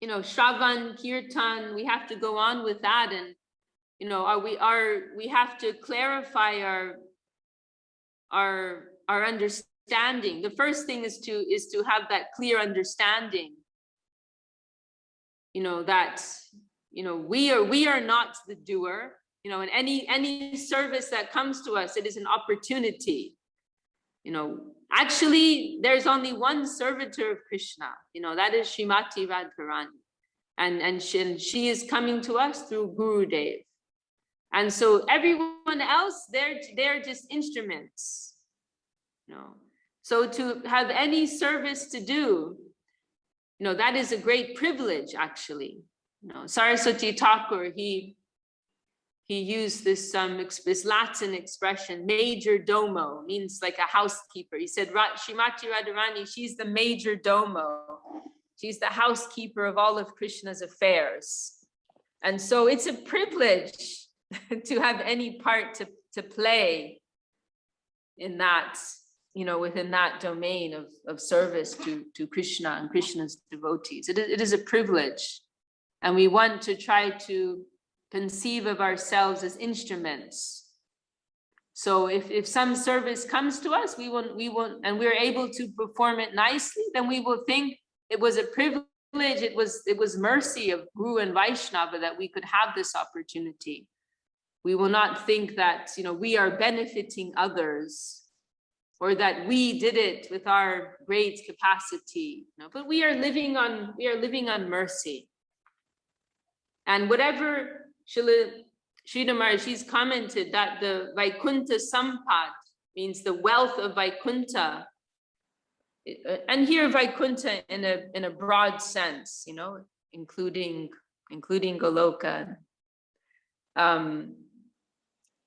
you know, Shravan, Kirtan, we have to go on with that. And, you know, we have to clarify our understanding. The first thing is to have that clear understanding, you know, that, you know, we are not the doer. You know, in any service that comes to us, it is an opportunity. You know, actually, there's only one servitor of Krishna. You know, that is Srimati Radharani, and she is coming to us through Gurudev. And so everyone else, they're just instruments. You know, so to have any service to do, you know, that is a great privilege, actually. You know, Saraswati Thakur, he used this Latin expression, major domo, means like a housekeeper. He said, Srimati Radharani, she's the major domo. She's the housekeeper of all of Krishna's affairs. And so it's a privilege to have any part to play in that, you know, within that domain of service to Krishna and Krishna's devotees. It is a privilege. And we want to try to conceive of ourselves as instruments. So if some service comes to us, we will, and we're able to perform it nicely, then we will think it was a privilege, it was mercy of Guru and Vaishnava that we could have this opportunity. We will not think that, you know, we are benefiting others, or that we did it with our great capacity. You know, but we are living on mercy. And whatever Sridhar Maharaj, he's commented that the Vaikuntha Sampad means the wealth of Vaikuntha. And here Vaikuntha in a broad sense, you know, including Goloka.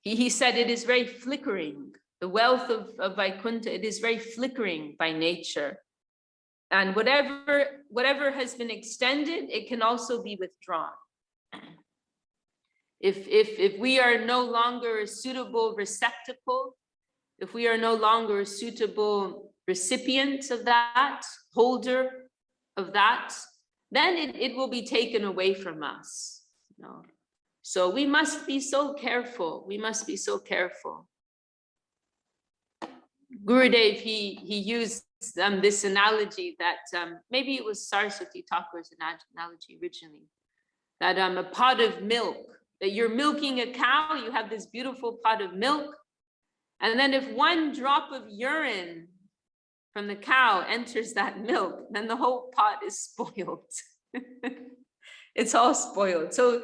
He said it is very flickering. The wealth of Vaikuntha, it is very flickering by nature. And whatever has been extended, it can also be withdrawn. If we are no longer a suitable receptacle, if we are no longer a suitable recipient of that, holder of that, then it will be taken away from us. You know? So we must be so careful. We must be so careful. Gurudev, he used this analogy that maybe it was Saraswati Thakur's analogy originally, that a pot of milk, that you're milking a cow, you have this beautiful pot of milk, and then if one drop of urine from the cow enters that milk, then the whole pot is spoiled. It's all spoiled. So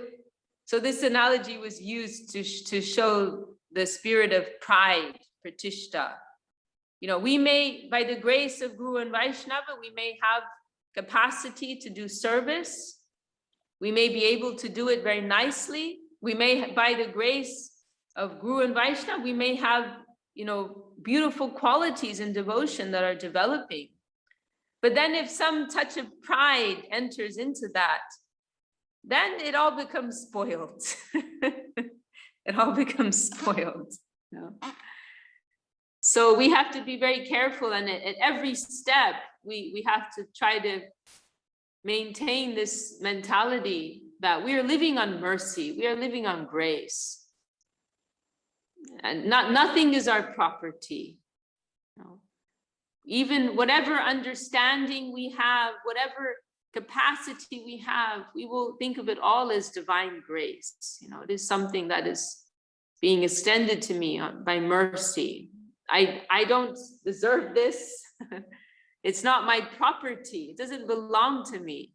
this analogy was used to show the spirit of pride, pratishta. You know, we may, by the grace of Guru and Vaishnava, we may have capacity to do service. We may be able to do it very nicely. We may, by the grace of Guru and Vaishnava, we may have, you know, beautiful qualities in devotion that are developing. But then if some touch of pride enters into that, then it all becomes spoiled. It all becomes spoiled. You know? So we have to be very careful, and at every step, we have to try to maintain this mentality that we are living on mercy, we are living on grace. And nothing is our property. You know? Even whatever understanding we have, whatever capacity we have, we will think of it all as divine grace. You know, it is something that is being extended to me by mercy. I don't deserve this. It's not my property. It doesn't belong to me.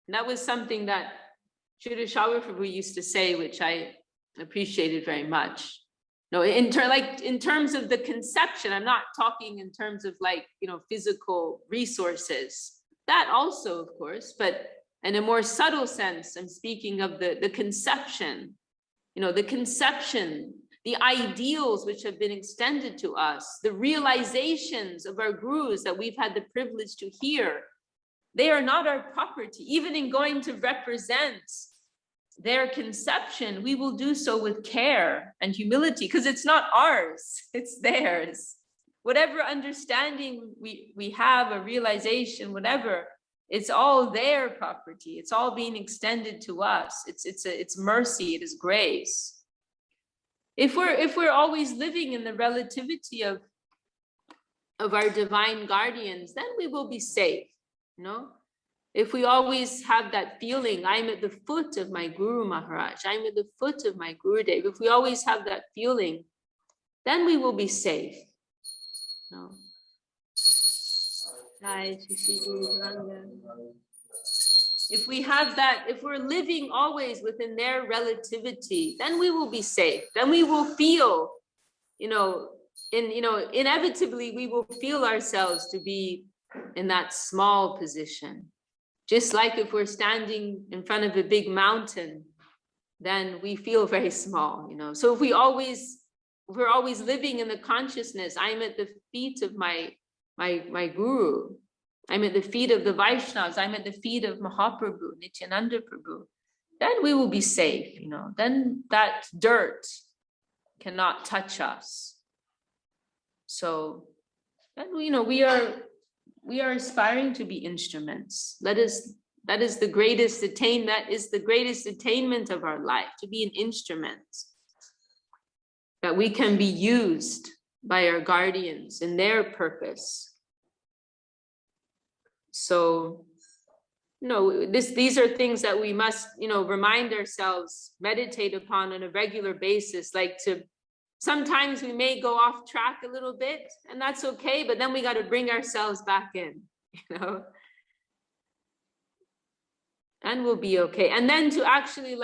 And that was something that Srila Sridhar Prabhu used to say, which I appreciated very much. No, in terms of the conception, I'm not talking in terms of like, you know, physical resources. That also, of course, but in a more subtle sense, I'm speaking of the conception. You know, the conception the ideals which have been extended to us, the realizations of our gurus that we've had the privilege to hear, they are not our property. Even in going to represent their conception, we will do so with care and humility, because it's not ours, it's theirs. Whatever understanding we have, a realization, whatever, it's all their property. It's all being extended to us. It's mercy, it is grace. If we're always living in the relativity of our divine guardians, then we will be safe, you know? If we always have that feeling, I'm at the foot of my Guru Maharaj, I'm at the foot of my Guru Dev, if we always have that feeling, then we will be safe. No. If we have that, if we're living always within their relativity, then we will be safe. Then we will feel, inevitably we will feel ourselves to be in that small position. Just like if we're standing in front of a big mountain, then we feel very small, So if we're always living in the consciousness, I'm at the feet of my Guru, I'm at the feet of the Vaishnavas, I'm at the feet of Mahaprabhu, Nityananda Prabhu, then we will be safe, Then that dirt cannot touch us. So then, we are aspiring to be instruments. That is the greatest attainment of our life, to be an instrument, that we can be used by our guardians in their purpose. So, these are things that we must, remind ourselves, meditate upon on a regular basis. Sometimes we may go off track a little bit, and that's okay, but then we got to bring ourselves back in, and we'll be okay. And then to actually,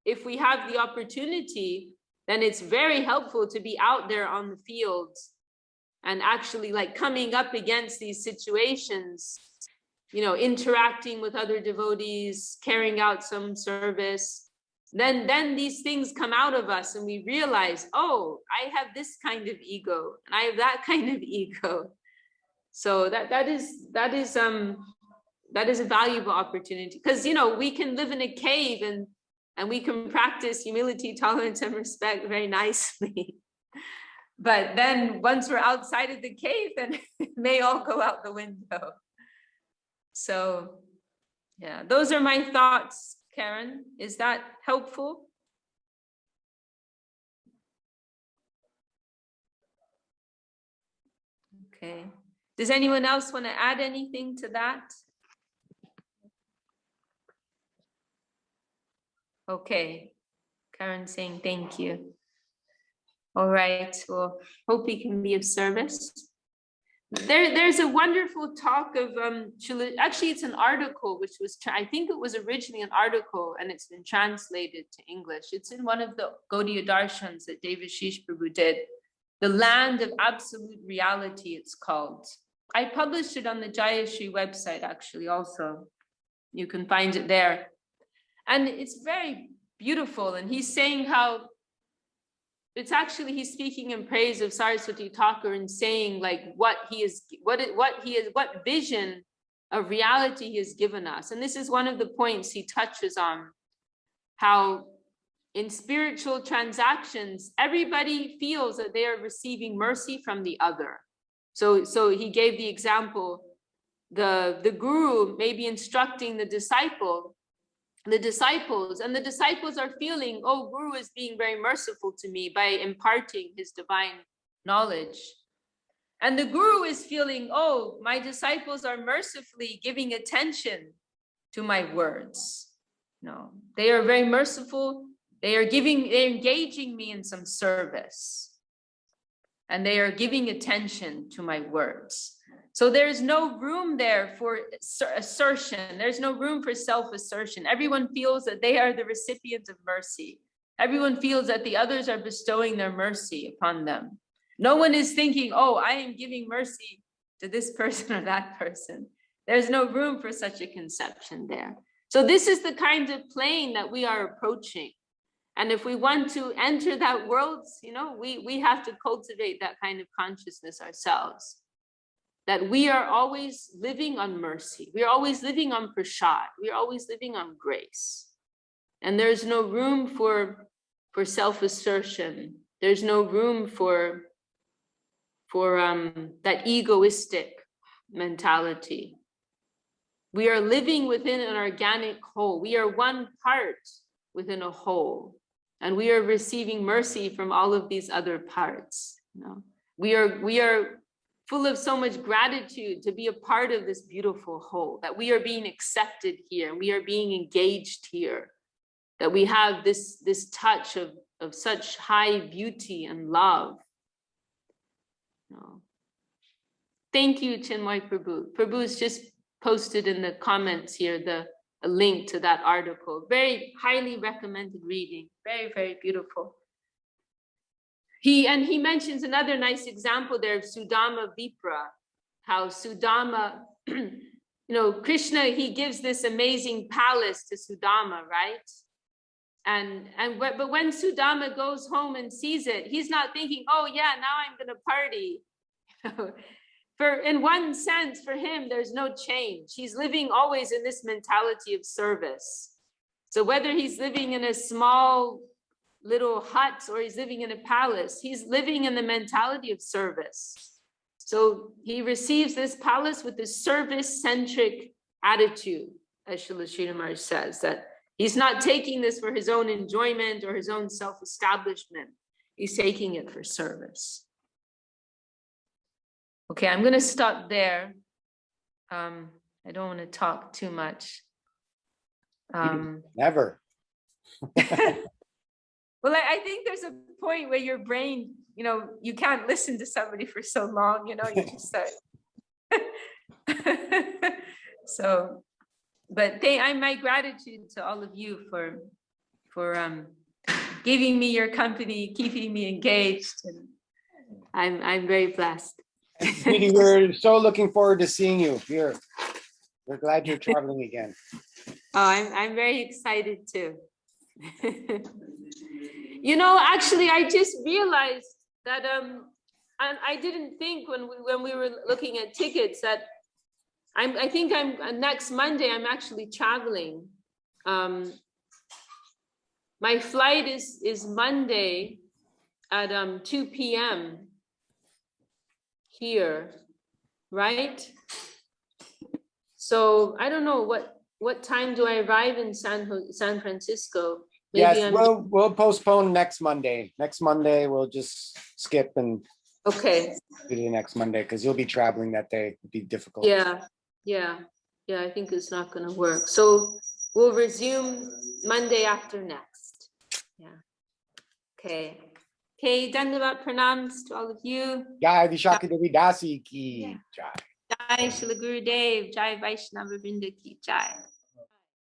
if we have the opportunity, then it's very helpful to be out there on the fields and actually coming up against these situations, interacting with other devotees, carrying out some service. Then these things come out of us and we realize, oh, I have this kind of ego and I have that kind of ego. So that is a valuable opportunity, because we can live in a cave and we can practice humility, tolerance, and respect very nicely. But then once we're outside of the cave, then it may all go out the window. So yeah, those are my thoughts. Karen, is that helpful? Okay. Does anyone else want to add anything to that? Okay. Karen saying thank you. All right. Well, hope we can be of service. There's a wonderful talk of actually it's an article which was, I think it was originally an article and it's been translated to English. It's in one of the Gaudiya Darshans that Devi Prabhu did. The Land of Absolute Reality, it's called. I published it on the Jayashri website actually also. You can find it there. And it's very beautiful. And he's saying how he's speaking in praise of Saraswati Thakur and saying what vision of reality he has given us. And this is one of the points he touches on, how in spiritual transactions, everybody feels that they are receiving mercy from the other. So he gave the example, the guru may be instructing the disciples, and the disciples are feeling, oh, Guru is being very merciful to me by imparting his divine knowledge. And the Guru is feeling, oh, my disciples are mercifully giving attention to my words. No, they are very merciful. They're engaging me in some service. And they are giving attention to my words. So there's no room there for assertion. There's no room for self-assertion. Everyone feels that they are the recipient of mercy. Everyone feels that the others are bestowing their mercy upon them. No one is thinking, oh, I am giving mercy to this person or that person. There's no room for such a conception there. So this is the kind of plane that we are approaching. And if we want to enter that world, you know, we have to cultivate that kind of consciousness ourselves. That we are always living on mercy. We are always living on prasad. We are always living on grace. And there's no room for self-assertion. There's no room for that egoistic mentality. We are living within an organic whole. We are one part within a whole. And we are receiving mercy from all of these other parts. You know? We are full of so much gratitude to be a part of this beautiful whole, that we are being accepted here, and we are being engaged here, that we have this touch of such high beauty and love. You know? Thank you, Chinmoy Prabhu. Prabhu's just posted in the comments here a link to that article. Very highly recommended reading. Very, very beautiful. He mentions another nice example there of Sudama Vipra, how Sudama, you know, Krishna, he gives this amazing palace to Sudama, right? But when Sudama goes home and sees it, he's not thinking, oh yeah, now I'm gonna party. In one sense, for him, there's no change. He's living always in this mentality of service. So whether he's living in a small little hut or he's living in a palace, he's living in the mentality of service. So he receives this palace with this service-centric attitude, as Srila Sridhar Maharaj says, that he's not taking this for his own enjoyment or his own self-establishment. He's taking it for service. Okay, I'm going to stop there. I don't want to talk too much. Never. Well, I think there's a point where your brain, you know, you can't listen to somebody for so long, you know, you just start. So, but my gratitude to all of you for giving me your company, keeping me engaged, and I'm very blessed. Sweetie, we're so looking forward to seeing you here. We're glad you're traveling again. Oh, I'm very excited too. You know, actually, I just realized that and I didn't think when we were looking at tickets that I think next Monday I'm actually traveling. My flight is Monday at 2 p.m. here, right? So I don't know what time do I arrive in San Francisco? Maybe Yes, we'll postpone next Monday. Next Monday we'll just skip and okay. do the next Monday because you'll be traveling that day. It'd be difficult. Yeah. I think it's not going to work. So we'll resume Monday after next. Yeah. Okay. Okay. Dandavat pranams to all of you. Jai Vishakha Devi Dasi ki Jai. Jai Srila Gurudev. Jai Vaishnava Vrinda ki Jai.